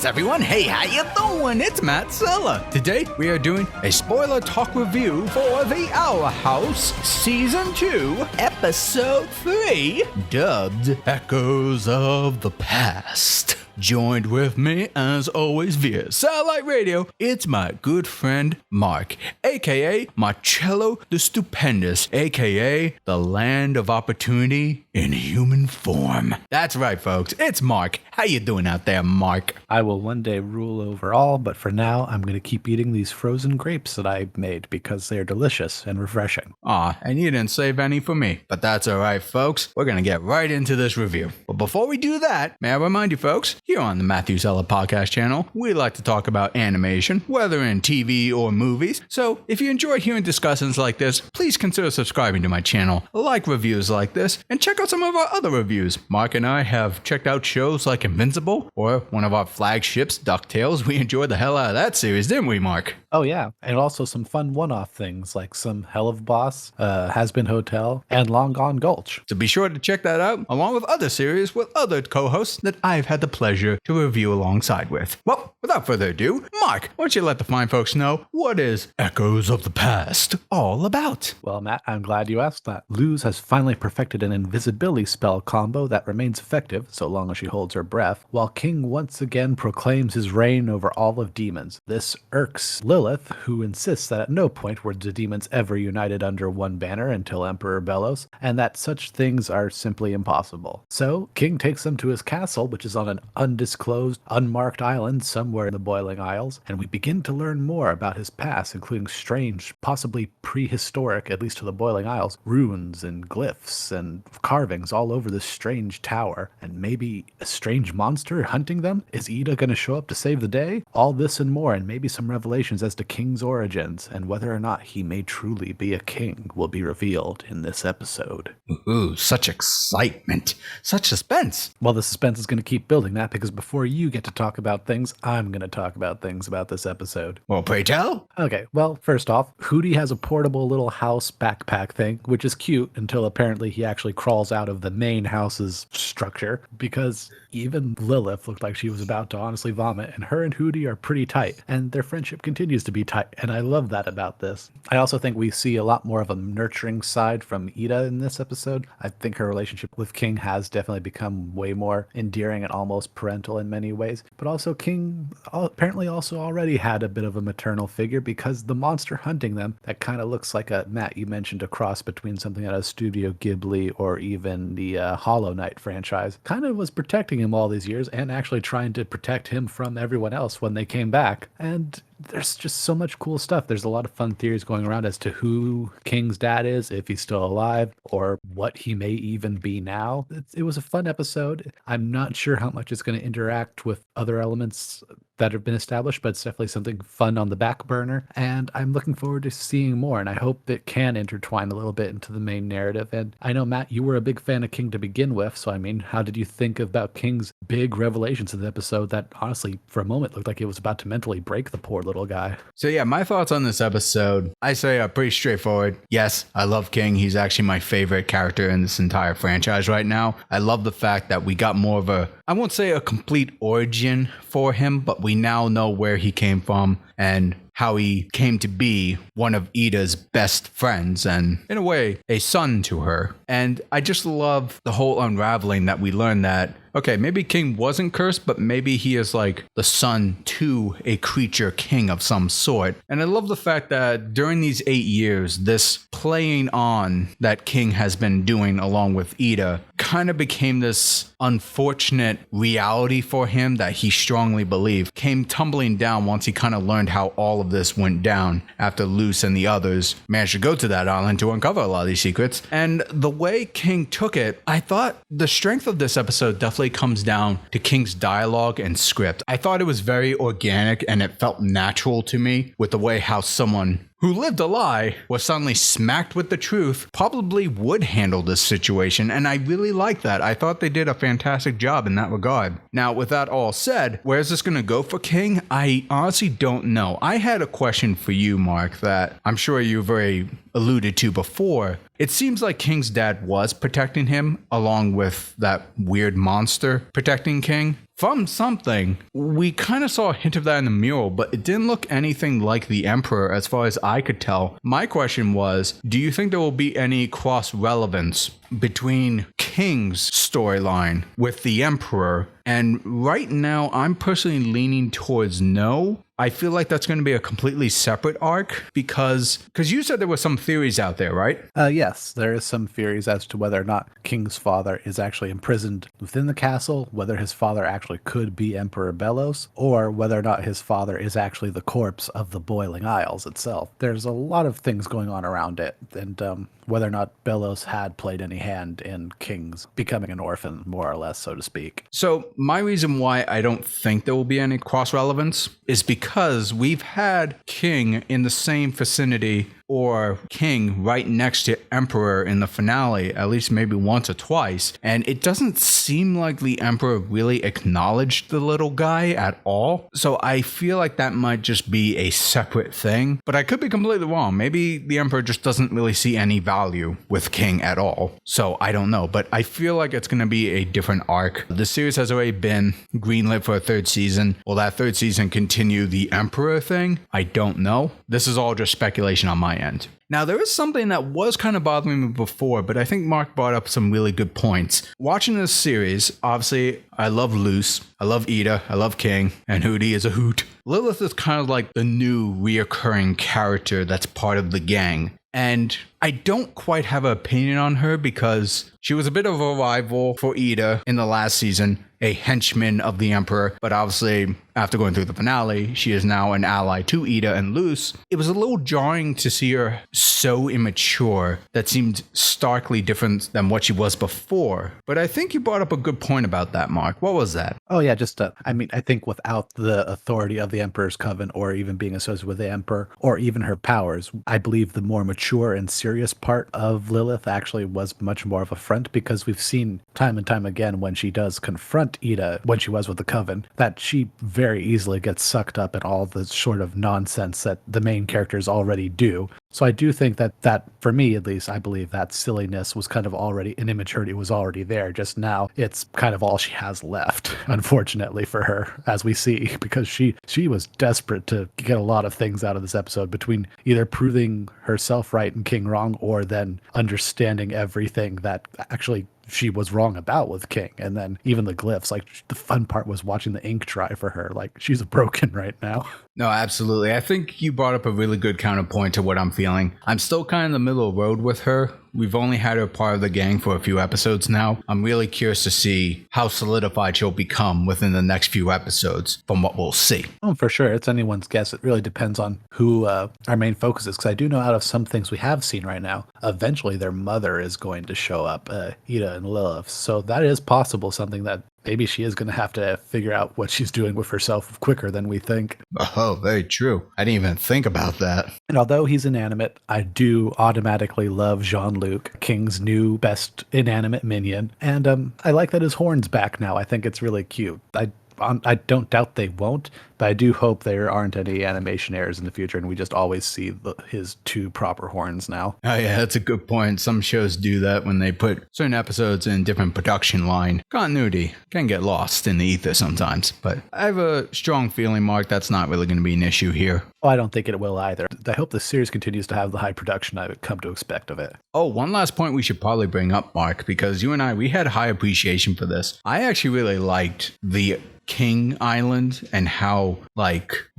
Greetings, everyone. Hey, how you doing? It's Matt Sella. Today, we are doing a spoiler talk review for The Owl House Season 2, Episode 3, dubbed Echoes of the Past. Joined with me, as always, via Satellite Radio, it's my good friend Marc, aka Marcello the Stupendous, aka the Land of Opportunity in human form. That's right, folks, it's Marc. How you doing out there, Marc? I will one day rule over all, but for now, I'm going to keep eating these frozen grapes that I made because they're delicious and refreshing. Aw, and you didn't save any for me, but that's alright, folks. We're gonna get right into this review. But before we do that, may I remind you, folks, here on the Matthew Sella podcast channel, we like to talk about animation, whether in TV or movies. So if you enjoy hearing discussions like this, please consider subscribing to my channel, like reviews like this, and check out some of our other reviews. Marc and I have checked out shows like Invincible, or one of our flagships, DuckTales. We enjoyed the hell out of that series, didn't we, Marc? Oh yeah, and also some fun one-off things like some Hell of Boss, Has Been Hotel, and Long Gone Gulch. So be sure to check that out, along with other series with other co-hosts that I've had the pleasure to review alongside with. Well, without further ado, Marc, why don't you let the fine folks know what is Echoes of the Past all about? Well, Matt, I'm glad you asked that. Luz has finally perfected an invisibility spell combo that remains effective so long as she holds her breath, while King once again proclaims his reign over all of demons. This irks Lilith, who insists that at no point were the demons ever united under one banner until Emperor Bellows, and that such things are simply impossible. So, King takes them to his castle, which is on an undisclosed, unmarked island somewhere in the Boiling Isles, and we begin to learn more about his past, including strange, possibly prehistoric, at least to the Boiling Isles, runes and glyphs and carvings all over this strange tower, and maybe a strange monster hunting them? Is Ida going to show up to save the day? All this and more, and maybe some revelations as to King's origins, and whether or not he may truly be a king will be revealed in this episode. Ooh, such excitement, such suspense. Well, the suspense is going to keep building that, because before you get to talk about things, I'm going to talk about things about this episode. Well, pray tell. Okay, well, first off, Hootie has a portable little house backpack thing, which is cute until apparently he actually crawls out of the main house's structure, because even Lilith looked like she was about to honestly vomit, and her and Hootie are pretty tight, and their friendship continues to be tight, and I love that about this. I also think we see a lot more of a nurturing side from Ida in this episode. I think her relationship with King has definitely become way more endearing and almost parental in many ways, but also King apparently also already had a bit of a maternal figure, because the monster hunting them, that kind of looks like a, Matt, you mentioned a cross between something out of Studio Ghibli or even the Hollow Knight franchise, kind of was protecting him all these years and actually trying to protect him from everyone else when they came back. And there's just so much cool stuff. There's a lot of fun theories going around as to who King's dad is, if he's still alive, or what he may even be now. It was a fun episode. I'm not sure how much it's going to interact with other elements that have been established, but it's definitely something fun on the back burner, and I'm looking forward to seeing more, and I hope it can intertwine a little bit into the main narrative. And I know, Matt, you were a big fan of King to begin with, so I mean, how did you think about King's big revelations in the episode that honestly, for a moment, looked like it was about to mentally break the poor little guy? So yeah, my thoughts on this episode, I say are pretty straightforward. Yes, I love King. He's actually my favorite character in this entire franchise right now. I love the fact that we got more of a, I won't say a complete origin for him, but we now know where he came from and how he came to be one of Ida's best friends and, in a way, a son to her. And I just love the whole unraveling that we learned that, okay, maybe King wasn't cursed, but maybe he is like the son to a creature king of some sort. And I love the fact that during these 8 years, this playing on that King has been doing along with Ida kind of became this unfortunate reality for him that he strongly believed came tumbling down once he kind of learned how all of this went down after Luz and the others managed to go to that island to uncover a lot of these secrets. And the way King took it, I thought the strength of this episode definitely comes down to King's dialogue and script. I thought it was very organic and it felt natural to me with the way how someone who lived a lie was suddenly smacked with the truth probably would handle this situation, and I really like that. I thought they did a fantastic job in that regard. Now, with that all said, where is this going to go for King? I honestly don't know. I had a question for you, Marc, that I'm sure you've already alluded to before, it seems like King's dad was protecting him along with that weird monster protecting King. From something, we kind of saw a hint of that in the mural, but it didn't look anything like the Emperor as far as I could tell. My question was, do you think there will be any cross relevance between King's storyline with the Emperor? And right now, I'm personally leaning towards no. I feel like that's going to be a completely separate arc because you said there were some theories out there, right? Yes, there is some theories as to whether or not King's father is actually imprisoned within the castle, whether his father actually could be Emperor Belos, or whether or not his father is actually the corpse of the Boiling Isles itself. There's a lot of things going on around it, and whether or not Belos had played any hand in King's becoming an orphan, more or less, so to speak. So my reason why I don't think there will be any cross relevance is because we've had King in the same vicinity or King right next to Emperor in the finale, at least maybe once or twice, and it doesn't seem like the Emperor really acknowledged the little guy at all. So I feel like that might just be a separate thing, but I could be completely wrong. Maybe the Emperor just doesn't really see any value with King at all. So I don't know, but I feel like it's going to be a different arc. The series has already been greenlit for a third season. Will that third season continue the Emperor thing? I don't know. This is all just speculation on my end. Now, there is something that was kind of bothering me before, but I think Marc brought up some really good points. Watching this series, obviously, I love Luce, I love Ida, I love King, and Hootie is a hoot. Lilith is kind of like the new reoccurring character that's part of the gang. And I don't quite have an opinion on her because she was a bit of a rival for Ida in the last season, a henchman of the Emperor, but obviously after going through the finale, she is now an ally to Ida and Luce. It was a little jarring to see her so immature that seemed starkly different than what she was before. But I think you brought up a good point about that, Marc. What was that? Oh yeah, I think without the authority of the Emperor's Coven or even being associated with the Emperor or even her powers, I believe the more mature and serious part of Lilith actually was much more of a front because we've seen time and time again when she does confront Ida when she was with the Coven that she very easily gets sucked up in all the sort of nonsense that the main characters already do. So I do think that for me at least, I believe that silliness was kind of already, and immaturity was already there. Just now it's kind of all she has left, unfortunately for her, as we see, because she was desperate to get a lot of things out of this episode between either proving herself right and King wrong or then understanding everything that actually she was wrong about with King. And then even the glyphs, like the fun part was watching the ink dry for her. Like she's broken right now. No, absolutely. I think you brought up a really good counterpoint to what I'm feeling. I'm still kind of in the middle of the road with her. We've only had her part of the gang for a few episodes now. I'm really curious to see how solidified she'll become within the next few episodes from what we'll see. Oh, for sure. It's anyone's guess. It really depends on who our main focus is. Because I do know out of some things we have seen right now, eventually their mother is going to show up, Ida and Lilith. So that is possible, something that maybe she is going to have to figure out what she's doing with herself quicker than we think. Oh, very true. I didn't even think about that. And although he's inanimate, I do automatically love Jean-Luc, King's new best inanimate minion. And I like that his horn's back now. I think it's really cute. I don't doubt they won't, but I do hope there aren't any animation errors in the future and we just always see his two proper horns now. Oh yeah, that's a good point. Some shows do that when they put certain episodes in different production line. Continuity can get lost in the ether sometimes, but I have a strong feeling, Marc, that's not really going to be an issue here. Oh, I don't think it will either. I hope the series continues to have the high production I would come to expect of it. Oh, one last point we should probably bring up, Marc, because you and we had high appreciation for this. I actually really liked the King Island and how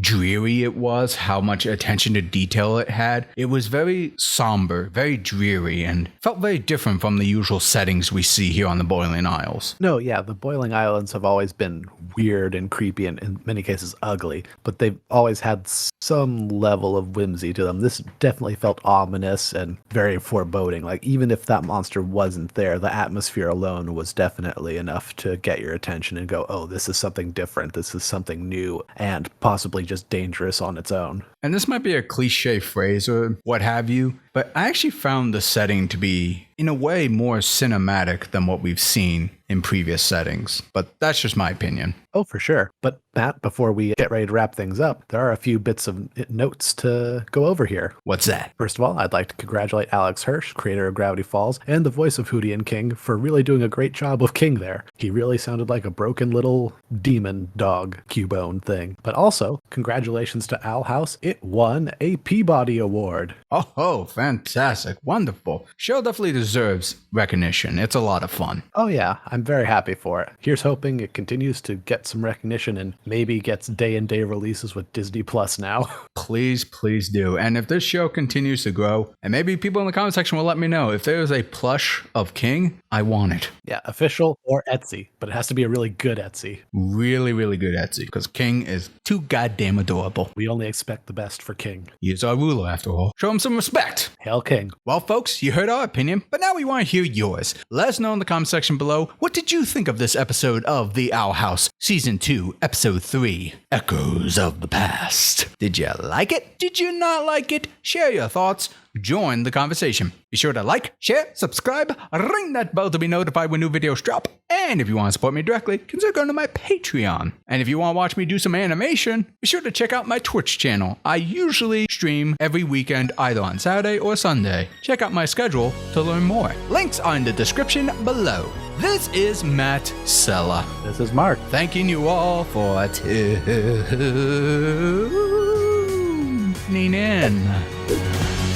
dreary it was, how much attention to detail it had. It was very somber, very dreary, and felt very different from the usual settings we see here on the Boiling Isles. No, yeah, the Boiling Islands have always been weird and creepy and in many cases ugly, but they've always had some level of whimsy to them. This definitely felt ominous and very foreboding. Like even if that monster wasn't there, the atmosphere alone was definitely enough to get your attention and go, oh, this is something different. This is something new and possibly just dangerous on its own. And this might be a cliche phrase or what have you, but I actually found the setting to be, in a way, more cinematic than what we've seen in previous settings. But that's just my opinion. Oh, for sure. But Matt, before we get ready to wrap things up, there are a few bits of notes to go over here. What's that? First of all, I'd like to congratulate Alex Hirsch, creator of Gravity Falls, and the voice of Hootie and King, for really doing a great job of King there. He really sounded like a broken little demon dog Cubone thing. But also, congratulations to Owl House. It won a Peabody Award. Oh, fantastic. Wonderful. Show definitely deserves recognition. It's a lot of fun. Oh yeah, I'm very happy for it. Here's hoping it continues to get some recognition and maybe gets day-and-day releases with Disney Plus now. Please do. And if this show continues to grow, and maybe people in the comment section will let me know, if there's a plush of King, I want it. Yeah, official or Etsy, but it has to be a really good Etsy. Really, really good Etsy, because King is too goddamn adorable. We only expect the best for King. He is our ruler, after all. Show him some respect. Hail King. Well, folks, you heard our opinion, but now we want to hear yours. Let us know in the comment section below, what did you think of this episode of The Owl House, Season 2, Episode 3, Echoes of the Past? Did you like it? Did you not like it? Share your thoughts. Join the conversation. Be sure to like, share, subscribe, ring that bell to be notified when new videos drop. And if you want to support me directly, consider going to my Patreon. And if you want to watch me do some animation, be sure to check out my Twitch channel. I usually stream every weekend, either on Saturday or Sunday. Check out my schedule to learn more. Links are in the description below. This is Matt Sella. This is Mark. Thanking you all for tuning in.